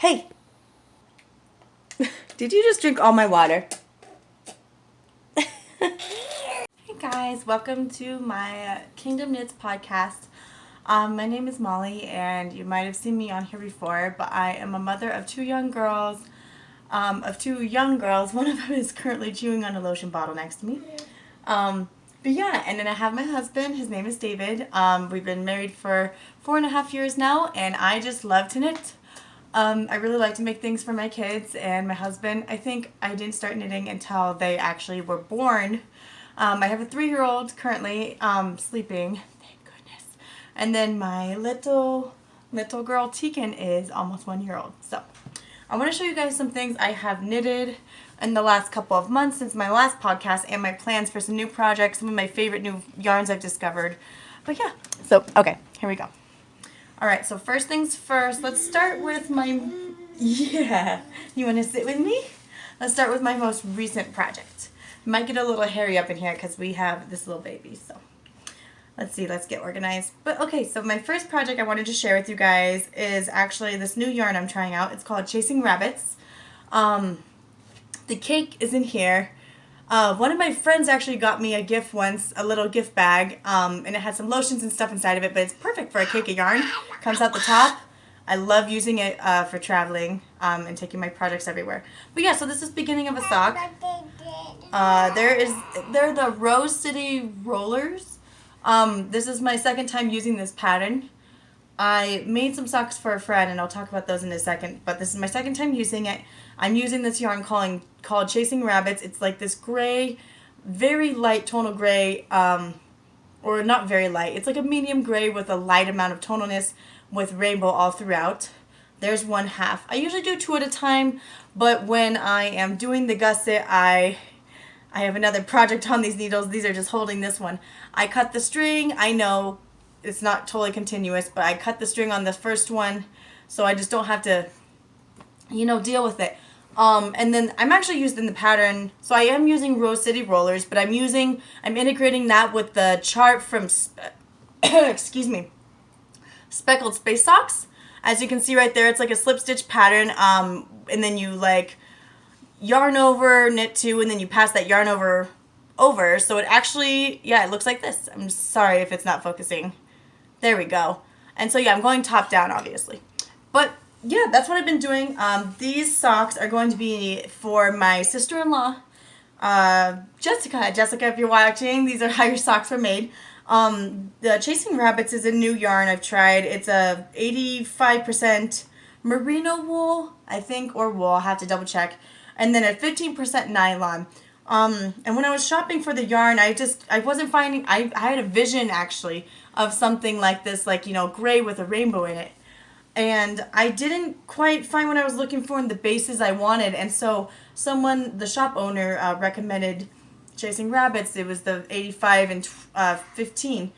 Hey! Did you just drink all my water? Hey guys, welcome to my Kingdom Knits podcast. My name is Molly, and you might have seen me on here before, but I am a mother of two young girls. One of them is currently chewing on a lotion bottle next to me. But yeah, and then I have my husband. His name is David. We've been married for 4.5 years now, and I just love to knit. I really like to make things for my kids and my husband. I think I didn't start knitting until they actually were born. I have a 3-year-old currently sleeping, thank goodness. And then my little girl Tegan is almost 1 year old. So I want to show you guys some things I have knitted in the last couple of months since my last podcast, and my plans for some new projects, some of my favorite new yarns I've discovered. But yeah, so okay, here we go. Alright, so first things first, let's start with you want to sit with me? Let's start with my most recent project. Might get a little hairy up in here because we have this little baby, so let's get organized. But okay, so my first project I wanted to share with you guys is actually this new yarn I'm trying out. It's called Chasing Rabbits. The cake is in here. One of my friends actually got me a gift once, a little gift bag, and it had some lotions and stuff inside of it, but it's perfect for a cake of yarn. Comes out the top. I love using it for traveling and taking my projects everywhere. But yeah, so this is the beginning of a sock. They're the Rose City Rollers. This is my second time using this pattern. I made some socks for a friend, and I'll talk about those in a second, but this is my second time using it. I'm using this yarn called Chasing Rabbits. It's like this gray, very light tonal gray, or not very light. It's like a medium gray with a light amount of tonalness with rainbow all throughout. There's one half. I usually do 2 at a time, but when I am doing the gusset, I have another project on these needles. These are just holding this one. I cut the string. I know it's not totally continuous, but I cut the string on the first one, so I just don't have to, deal with it. And then I'm actually using the pattern, so I am using Rose City Rollers, but I'm integrating that with the chart from, Speckled Space Socks. As you can see right there, it's like a slip stitch pattern, and then you yarn over, knit 2, and then you pass that yarn over, so it actually, it looks like this. I'm sorry if it's not focusing. There we go. And so I'm going top down, obviously. But yeah, that's what I've been doing. These socks are going to be for my sister-in-law, Jessica. Jessica, if you're watching, these are how your socks were made. The Chasing Rabbits is a new yarn I've tried. It's a 85% merino wool, I think, or wool. I'll have to double check. And then a 15% nylon. And when I was shopping for the yarn, I wasn't finding, I had a vision actually of something like this, gray with a rainbow in it. And I didn't quite find what I was looking for in the bases I wanted. And so the shop owner, recommended Chasing Rabbits. It was the 85 and 15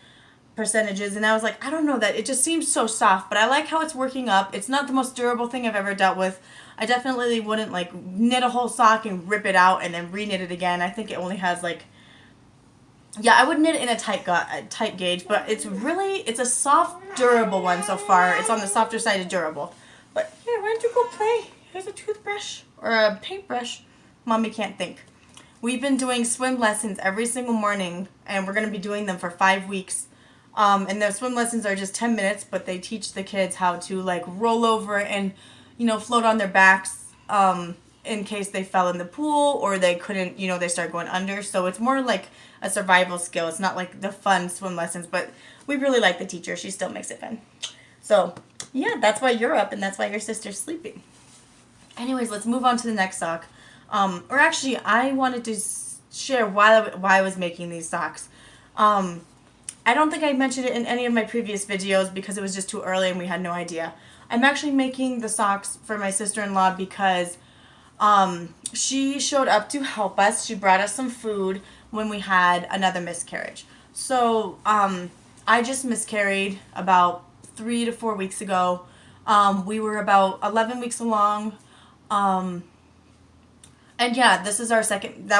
percentages. And I was like, I don't know, that it just seems so soft, but I like how it's working up. It's not the most durable thing I've ever dealt with. I definitely wouldn't knit a whole sock and rip it out and then re-knit it again. I think it only has I would knit it in a tight gauge, but it's a soft, durable one so far. It's on the softer side of durable. But here, why don't you go play? Here's a toothbrush or a paintbrush. Mommy can't think. We've been doing swim lessons every single morning, and we're going to be doing them for 5 weeks. And the swim lessons are just 10 minutes, but they teach the kids how to roll over and float on their backs in case they fell in the pool or they couldn't, they start going under. So it's more like a survival skill. It's not like the fun swim lessons, but we really like the teacher. She still makes it fun. So yeah, that's why you're up and that's why your sister's sleeping. Anyways, let's move on to the next sock. Or actually, I wanted to share why I was making these socks. I don't think I mentioned it in any of my previous videos because it was just too early and we had no idea. I'm actually making the socks for my sister-in-law because she showed up to help us. She brought us some food when we had another miscarriage. So I just miscarried about 3 to 4 weeks ago. We were about 11 weeks along. And yeah, that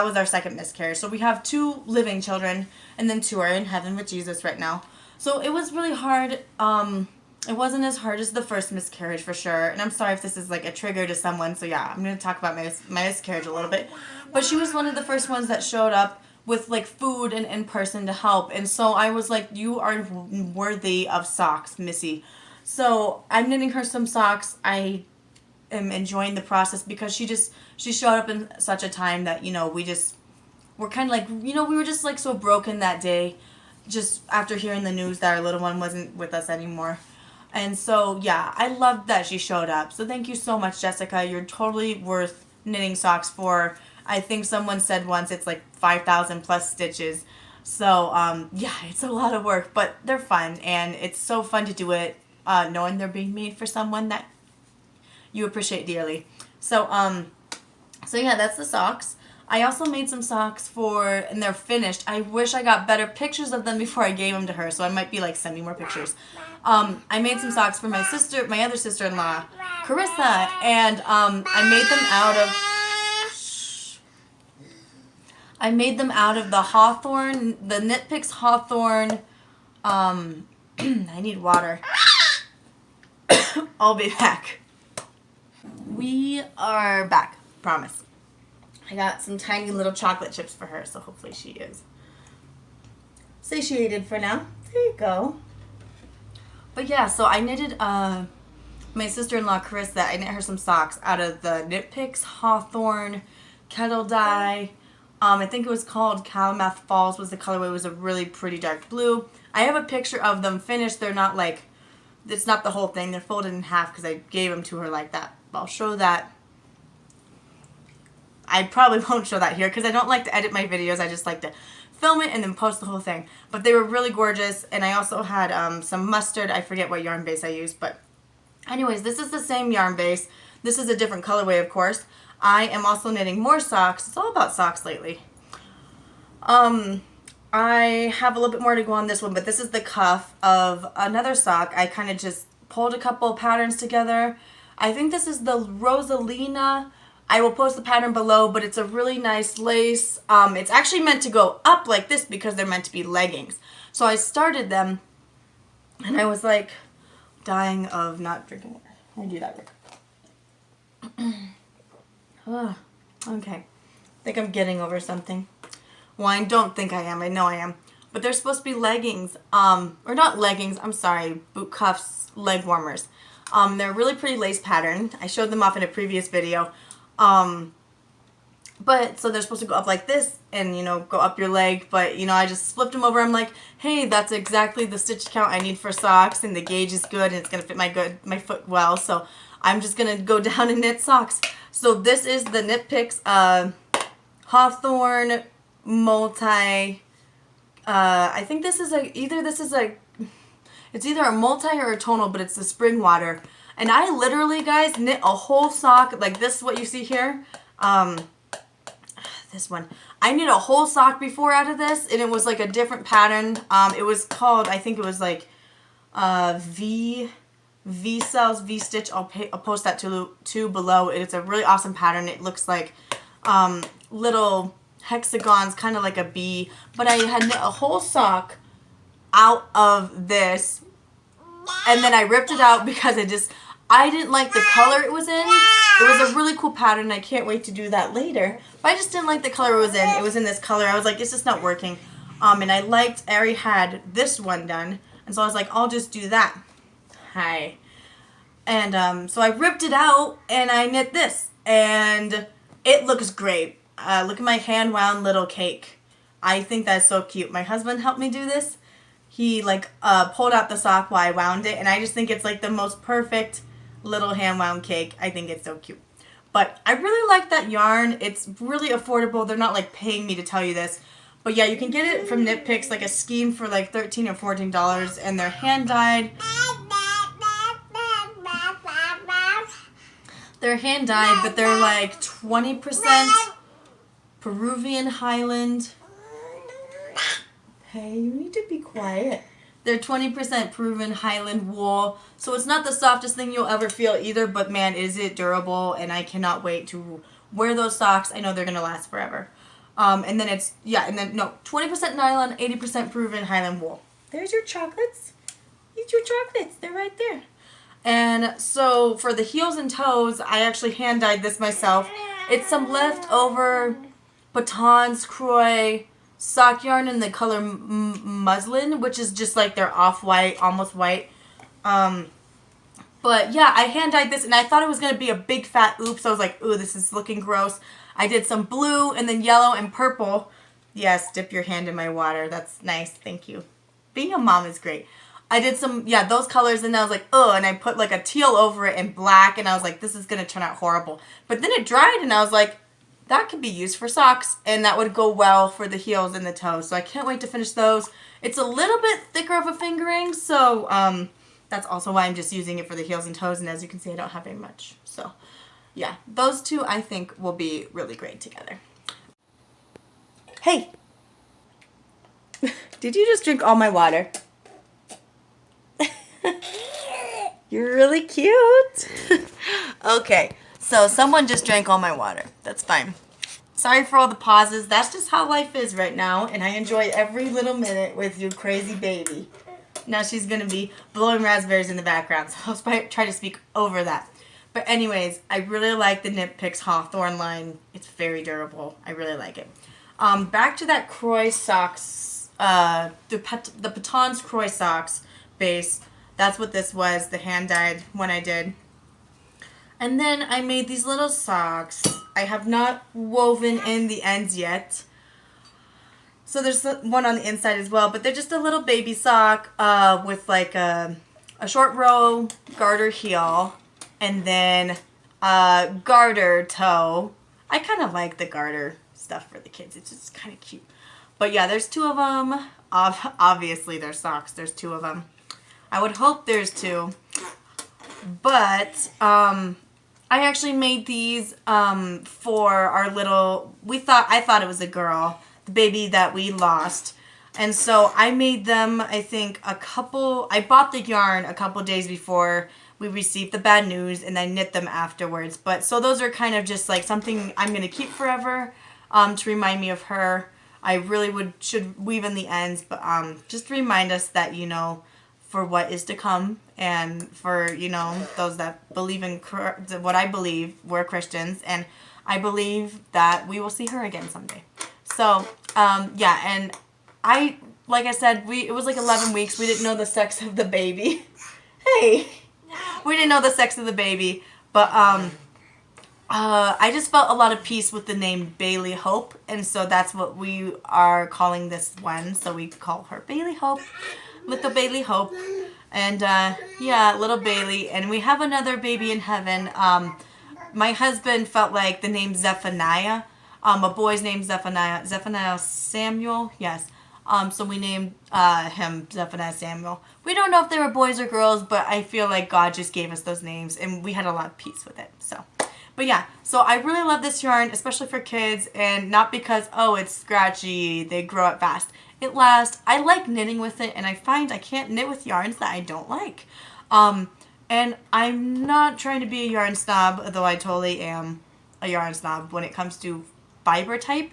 was our second miscarriage. So we have 2 living children, and then 2 are in heaven with Jesus right now. So it was really hard. it wasn't as hard as the first miscarriage for sure. And I'm sorry if this is like a trigger to someone. So yeah, I'm going to talk about my miscarriage a little bit. But she was one of the first ones that showed up with like food and in person to help. And so I was like, you are worthy of socks, Missy. So I'm knitting her some socks. I am enjoying the process because she showed up in such a time that, you know, we're kind of like, you know, we were just like so broken that day just after hearing the news that our little one wasn't with us anymore. And so, yeah, I loved that she showed up. So thank you so much, Jessica. You're totally worth knitting socks for. I think someone said once it's like 5,000 plus stitches. So, yeah, it's a lot of work, but they're fun. And it's so fun to do it knowing they're being made for someone that you appreciate dearly. So, so yeah, that's the socks. I also made some socks and they're finished. I wish I got better pictures of them before I gave them to her, so I might be like, send me more pictures. I made some socks for my other sister-in-law, Carissa, and I made them out of the Hawthorne, the Knit Picks Hawthorne, I need water. I'll be back. We are back, promise. I got some tiny little chocolate chips for her, so hopefully she is satiated for now. There you go. But yeah, so I knitted my sister-in-law Carissa, I knit her some socks out of the Knit Picks Hawthorne Kettle Dye. I think it was called Calumet Falls was the colorway. It was a really pretty dark blue. I have a picture of them finished. They're not like, it's not the whole thing. They're folded in half because I gave them to her like that. I'll show that. I probably won't show that here because I don't like to edit my videos. I just like to film it and then post the whole thing. But they were really gorgeous. And I also had some mustard. I forget what yarn base I used. But anyways, this is the same yarn base. This is a different colorway, of course. I am also knitting more socks. It's all about socks lately. I have a little bit more to go on this one, but this is the cuff of another sock. I kind of just pulled a couple patterns together. I think this is the Rosalina. I will post the pattern below, but it's a really nice lace. It's actually meant to go up like this because they're meant to be leggings. So I started them, and I was like dying of not drinking water. Let me do that real quick. Okay. I think I'm getting over something. Well, I don't think I am. I know I am. But they're supposed to be leggings. Or not leggings. I'm sorry. Boot cuffs, leg warmers. They're a really pretty lace pattern. I showed them off in a previous video. But so they're supposed to go up like this and, you know, go up your leg. But, you know, I just flipped them over. I'm like, hey, that's exactly the stitch count I need for socks. And the gauge is good. And it's going to fit my foot well. So I'm just going to go down and knit socks. So this is the Knit Picks Hawthorne multi. I think this is it's either a multi or a tonal, but it's the spring water. And I literally, guys, knit a whole sock like this. What you see here, this one. I knit a whole sock before out of this, and it was like a different pattern. It was called, I think it was like V cells, V stitch. I'll post that to below. It's a really awesome pattern. It looks like little hexagons, kind of like a bee. But I had knit a whole sock out of this, and then I ripped it out because I didn't like the color it was in. It was a really cool pattern. I can't wait to do that later. But I just didn't like the color it was in. It was in this color. I was like, it's just not working. And I already had this one done. And so I was like, I'll just do that. Hi. And so I ripped it out and I knit this. And it looks great. Look at my hand-wound little cake. I think that's so cute. My husband helped me do this. He like pulled out the sock while I wound it. And I just think it's like the most perfect little hand-wound cake. I think it's so cute. But I really like that yarn. It's really affordable. They're not like paying me to tell you this. But yeah, you can get it from Knit Picks, like a skein for like $13 or $14. And they're hand-dyed. They're hand-dyed, but they're like 20% Peruvian Highland. Hey, you need to be quiet. They're 20% Peruvian Highland wool. So it's not the softest thing you'll ever feel either, but man, is it durable, and I cannot wait to wear those socks. I know they're going to last forever. And then 20% nylon, 80% Peruvian Highland wool. There's your chocolates. Eat your chocolates. They're right there. And so for the heels and toes, I actually hand dyed this myself. It's some leftover Baton's Croix sock yarn in the color muslin, which is just like their off-white, almost white. But yeah, I hand dyed this, and I thought it was going to be a big fat oops. I was like, ooh, this is looking gross. I did some blue and then yellow and purple. Yes, dip your hand in my water. That's nice. Thank you. Being a mom is great. I did some, yeah, those colors, and I was like, oh, and I put like a teal over it and black, and I was like, this is going to turn out horrible. But then it dried, and I was like, that could be used for socks, and that would go well for the heels and the toes. So I can't wait to finish those. It's a little bit thicker of a fingering, so that's also why I'm just using it for the heels and toes, and as you can see, I don't have very much. So yeah, those two I think will be really great together. Hey! Did you just drink all my water? You're really cute. Okay, so someone just drank all my water. That's fine. Sorry for all the pauses. That's just how life is right now, and I enjoy every little minute with you crazy baby. Now she's going to be blowing raspberries in the background, so I'll try to speak over that. But anyways, I really like the Knit Picks Hawthorne line. It's very durable. I really like it. Back to that Croix socks, the Baton's Croix socks base. That's what this was, the hand-dyed one I did. And then I made these little socks. I have not woven in the ends yet. So there's one on the inside as well, but they're just a little baby sock with like a short row garter heel and then a garter toe. I kind of like the garter stuff for the kids. It's just kind of cute. But yeah, there's two of them. Obviously, they're socks. There's two of them. I would hope there's two. But I actually made these for our little, I thought it was a girl, the baby that we lost. And so I made them, I think, I bought the yarn a couple days before we received the bad news, and I knit them afterwards. But so those are kind of just like something I'm going to keep forever to remind me of her. I really should weave in the ends, but just to remind us that, you know, for what is to come, and for, you know, those that believe in what I believe, we're Christians, and I believe that we will see her again someday. So, yeah, and like I said, it was like 11 weeks. We didn't know the sex of the baby. Hey! We didn't know the sex of the baby, but I just felt a lot of peace with the name Bailey Hope, and so that's what we are calling this one. So we call her Bailey Hope. Little Bailey Hope, and yeah, little Bailey, and we have another baby in heaven. My husband felt like the name Zephaniah, a boy's name Zephaniah Samuel, yes. So we named him Zephaniah Samuel. We don't know if they were boys or girls, but I feel like God just gave us those names, and we had a lot of peace with it. So, but yeah, so I really love this yarn, especially for kids, and not because, oh, it's scratchy, they grow up fast. It lasts. I like knitting with it, and I find I can't knit with yarns that I don't like. And I'm not trying to be a yarn snob, although I totally am a yarn snob when it comes to fiber type.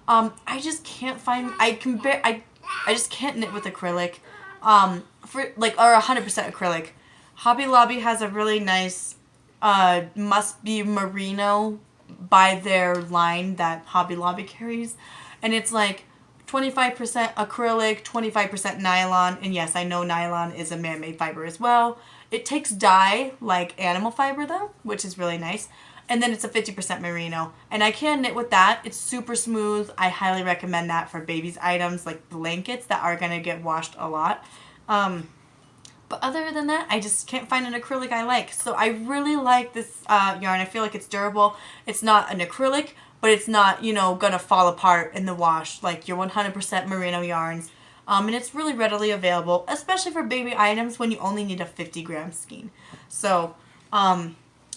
I just can't find, I just can't knit with acrylic, or 100% acrylic. Hobby Lobby has a really nice, must be merino by their line that Hobby Lobby carries, and it's like 25% acrylic, 25% nylon, and yes, I know nylon is a man-made fiber as well. It takes dye, like animal fiber though, which is really nice, and then it's a 50% merino, and I can knit with that. It's super smooth. I highly recommend that for babies' items, like blankets that are going to get washed a lot. But other than that, I just can't find an acrylic I like, so I really like this yarn. I feel like it's durable. It's not an acrylic, but it's not, you know, gonna fall apart in the wash like your 100% merino yarns. And it's really readily available, especially for baby items when you only need a 50-gram skein. So,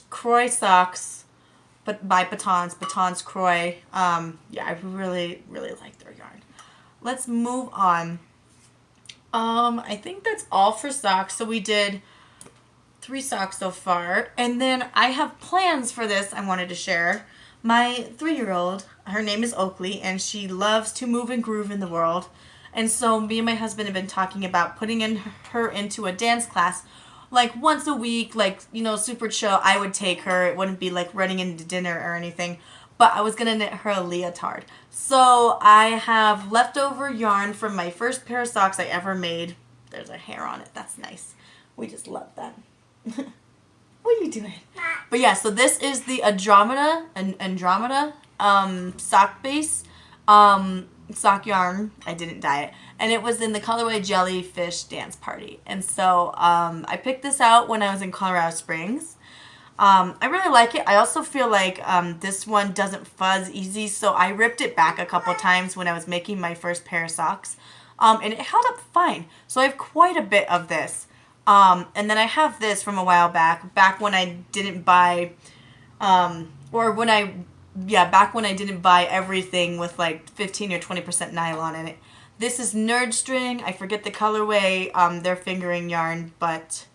Croix socks, but by Baton's Croix. Yeah, I really, really like their yarn. Let's move on. I think that's all for socks. So we did 3 socks so far, and then I have plans for this I wanted to share. My 3-year-old, her name is Oakley, and she loves to move and groove in the world. And so me and my husband have been talking about putting her into a dance class like once a week, like, you know, super chill. I would take her. It wouldn't be like running into dinner or anything. But I was going to knit her a leotard. So I have leftover yarn from my first pair of socks I ever made. There's a hair on it. That's nice. We just love that. What are you doing? But yeah, so this is the Andromeda sock base. Sock yarn. I didn't dye it. And it was in the colorway Jellyfish Dance Party. And so I picked this out when I was in Colorado Springs. I really like it. I also feel like this one doesn't fuzz easy, so I ripped it back a couple times when I was making my first pair of socks. And it held up fine. So I have quite a bit of this. And then I have this from a while back when I didn't buy, back when I didn't buy everything with like 15 or 20% nylon in it. This is Nerd String. I forget the colorway. They're fingering yarn, but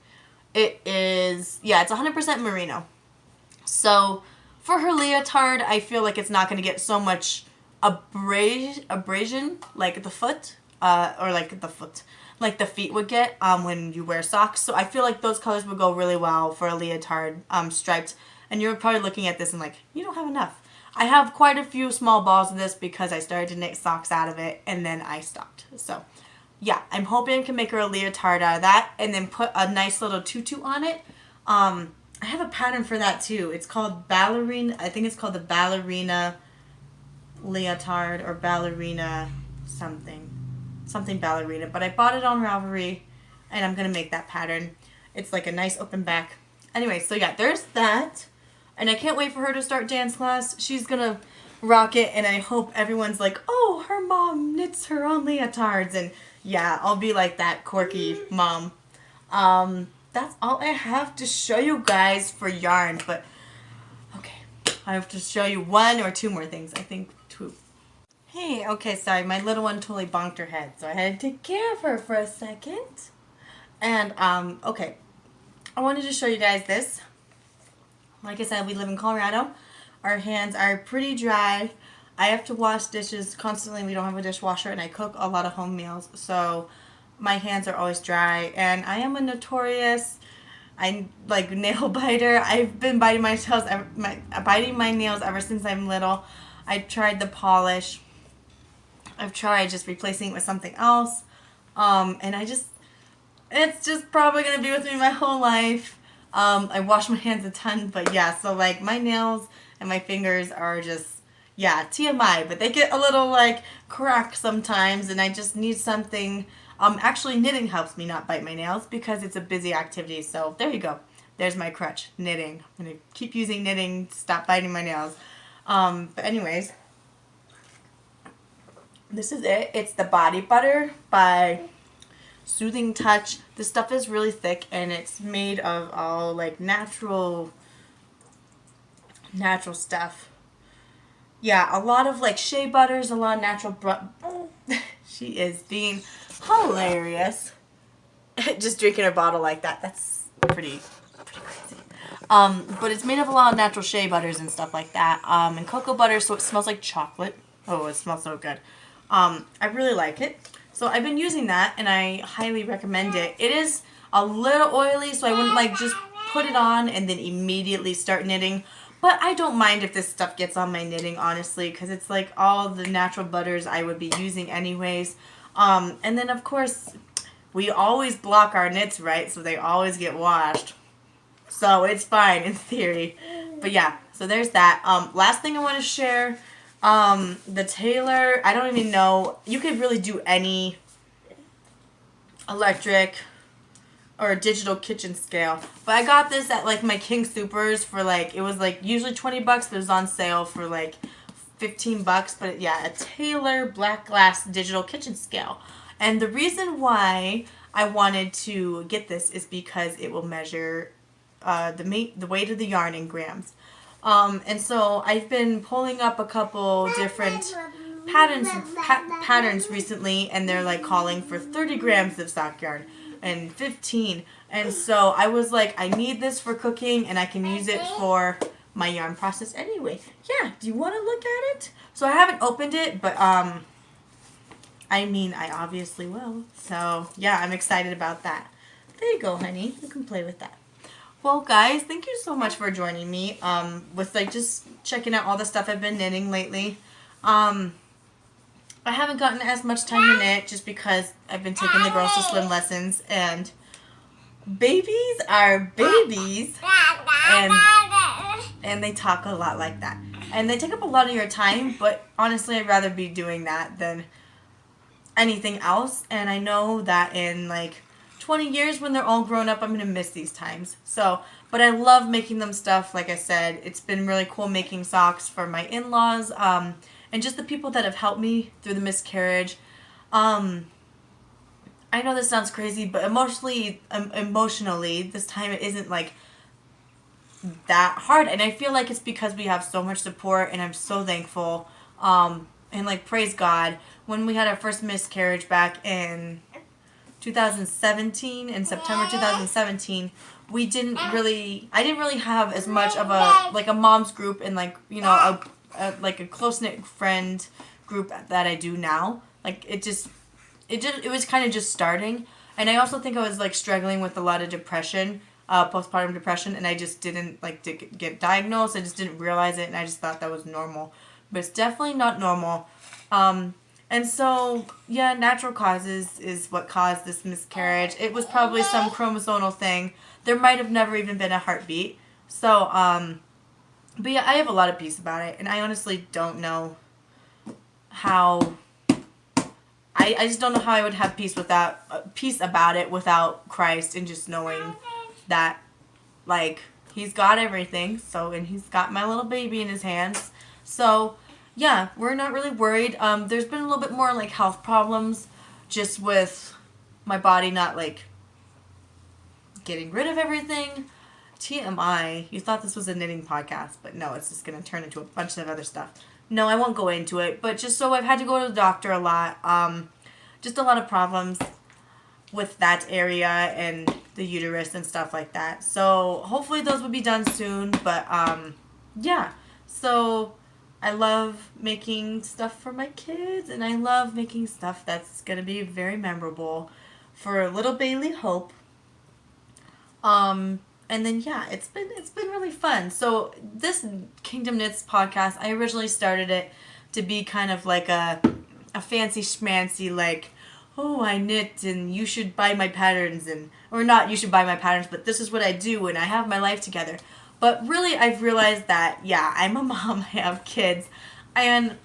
it is, it's 100% merino. So for her leotard, I feel like it's not going to get so much abrasion like the foot, like the feet would get when you wear socks. So I feel like those colors would go really well for a leotard striped. And you're probably looking at this and like, you don't have enough. I have quite a few small balls of this because I started to knit socks out of it and then I stopped. So yeah, I'm hoping I can make her a leotard out of that and then put a nice little tutu on it. I have a pattern for that too. It's called ballerina. I think it's called the ballerina leotard or ballerina something ballerina. But I bought it on Ravelry and I'm going to make that pattern. It's like a nice open back. Anyway, so yeah, there's that. And I can't wait for her to start dance class. She's going to rock it and I hope everyone's like, oh, her mom knits her own leotards. And yeah, I'll be like that quirky mom. That's all I have to show you guys for yarn. But, okay, I have to show you one or two more things. I think two. Hey, okay, sorry. My little one totally bonked her head. So I had to take care of her for a second. And, okay. I wanted to show you guys this. Like I said, we live in Colorado. Our hands are pretty dry. I have to wash dishes constantly. We don't have a dishwasher, and I cook a lot of home meals, so my hands are always dry. And I am a notorious, nail biter. I've been biting my nails ever since I'm little. I tried the polish. I've tried just replacing it with something else, and it's just probably gonna be with me my whole life. I wash my hands a ton, but yeah, so like my nails and my fingers are just, TMI, but they get a little like cracked sometimes and I just need something. Actually knitting helps me not bite my nails because it's a busy activity, so there you go. There's my crutch, knitting. I'm going to keep using knitting to stop biting my nails. But anyways, this is it. It's the Body Butter by Soothing Touch. This stuff is really thick and it's made of all like natural stuff. Yeah, a lot of like shea butters, a lot of natural She is being hilarious. Just drinking her bottle like that. That's pretty crazy. But it's made of a lot of natural shea butters and stuff like that. And cocoa butter, so it smells like chocolate. Oh, it smells so good. I really like it. So I've been using that, and I highly recommend it. It is a little oily, so I wouldn't like just put it on and then immediately start knitting. But I don't mind if this stuff gets on my knitting, honestly, because it's like all the natural butters I would be using anyways. And then, of course, we always block our knits, right? So they always get washed. So it's fine in theory. But yeah, so there's that. Last thing I want to share, the Taylor, I don't even know. You could really do any electric or digital kitchen scale. But I got this at like my King Supers for like, it was like usually $20, but it was on sale for like $15. But yeah, a Taylor black glass digital kitchen scale. And the reason why I wanted to get this is because it will measure the weight of the yarn in grams. And so I've been pulling up a couple different patterns recently, and they're like calling for 30 grams of sock yarn and 15. And so I was like, I need this for cooking, and I can use it for my yarn process anyway. Yeah, do you want to look at it? So I haven't opened it, but I mean, I obviously will. So, yeah, I'm excited about that. There you go, honey. You can play with that. Well, guys, thank you so much for joining me with, like, just checking out all the stuff I've been knitting lately. I haven't gotten as much time to knit just because I've been taking the girls to swim lessons, and babies are babies, and they talk a lot like that. And they take up a lot of your time, but honestly, I'd rather be doing that than anything else. And I know that in, like, 20 years when they're all grown up, I'm going to miss these times. So, but I love making them stuff. Like I said, it's been really cool making socks for my in-laws, and just the people that have helped me through the miscarriage. I know this sounds crazy, but emotionally, this time it isn't, like, that hard. And I feel like it's because we have so much support, and I'm so thankful. And, like, praise God. When we had our first miscarriage back in 2017, in September 2017, I didn't really have as much of a mom's group and, like, you know, a close-knit friend group that I do now. Like, it was kind of just starting. And I also think I was, like, struggling with a lot of depression, postpartum depression, and I just didn't, like, to get diagnosed. I just didn't realize it, and I just thought that was normal. But it's definitely not normal. And so, yeah, natural causes is what caused this miscarriage. It was probably some chromosomal thing. There might have never even been a heartbeat. So, but yeah, I have a lot of peace about it. And I honestly don't know how... I just don't know how I would have peace about it without Christ, and just knowing that, like, He's got everything. So, and He's got my little baby in His hands. So... yeah, we're not really worried. There's been a little bit more, like, health problems just with my body not, like, getting rid of everything. TMI. You thought this was a knitting podcast, but no, it's just going to turn into a bunch of other stuff. No, I won't go into it, but just so I've had to go to the doctor a lot. Just a lot of problems with that area and the uterus and stuff like that. So hopefully those will be done soon, but, yeah. So... I love making stuff for my kids, and I love making stuff that's going to be very memorable for little Bailey Hope. And then, yeah, it's been really fun. So this Kingdom Knits podcast, I originally started it to be kind of like a fancy schmancy, like, oh, I knit and you should buy my patterns, or not you should buy my patterns, but this is what I do and I have my life together. But really, I've realized that, yeah, I'm a mom, I have kids, and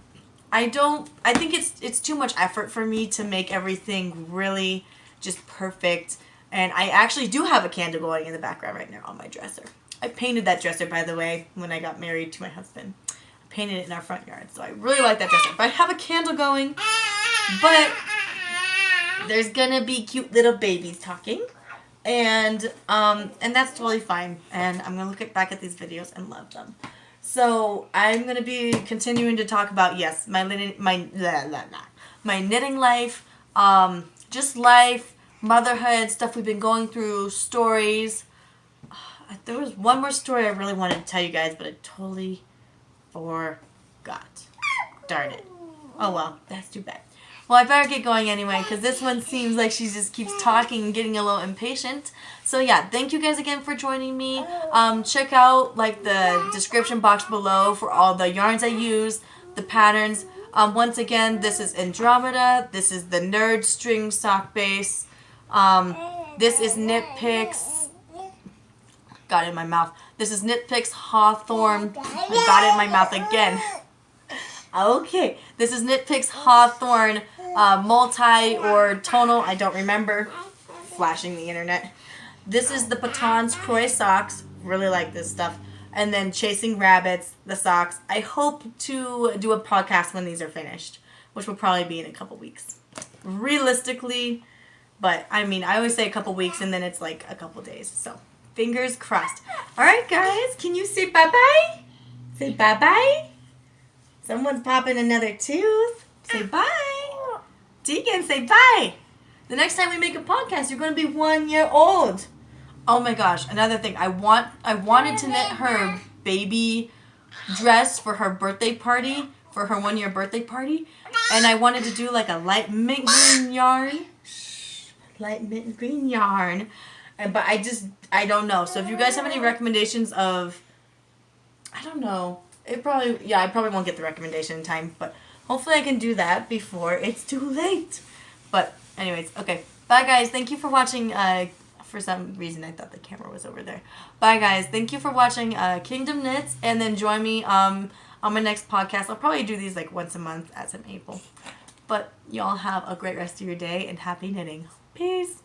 I think it's too much effort for me to make everything really just perfect. And I actually do have a candle going in the background right now on my dresser. I painted that dresser, by the way, when I got married to my husband. I painted it in our front yard, so I really like that dresser. But I have a candle going, but there's gonna be cute little babies talking. And that's totally fine. And I'm gonna look back at these videos and love them. So I'm gonna be continuing to talk about, yes, my knitting life, just life, motherhood, stuff we've been going through, stories. There was one more story I really wanted to tell you guys, but I totally forgot. Darn it. Oh well, that's too bad. Well, I better get going anyway, because this one seems like she just keeps talking and getting a little impatient. So yeah, thank you guys again for joining me. Check out, like, the description box below for all the yarns I use, the patterns. Once again, this is Andromeda. This is the Nerd String Sock Base. This is Knit Picks. Got it in my mouth. This is Knit Picks Hawthorne. I got it in my mouth again. Okay, this is Knit Picks Hawthorne, multi or tonal, I don't remember. Flashing the internet. This is the Patons Croy socks. Really like this stuff. And then Chasing Rabbits, the socks. I hope to do a podcast when these are finished, which will probably be in a couple weeks. Realistically, but I mean, I always say a couple weeks and then it's like a couple days. So, fingers crossed. Alright guys, can you say bye-bye? Say bye-bye? Someone's popping another tooth. Say bye. Deacon, say bye. The next time we make a podcast, you're going to be 1 year old. Oh my gosh, another thing. I wanted to knit her baby dress for her birthday party, for her 1 year birthday party. And I wanted to do like a light mint green yarn. Light mint green yarn. But I don't know. So if you guys have any recommendations of, I don't know. I probably won't get the recommendation in time. But hopefully I can do that before it's too late. But anyways, okay. Bye, guys. Thank you for watching. For some reason, I thought the camera was over there. Bye, guys. Thank you for watching Kingdom Knits. And then join me on my next podcast. I'll probably do these like once a month as I'm able. But y'all have a great rest of your day and happy knitting. Peace.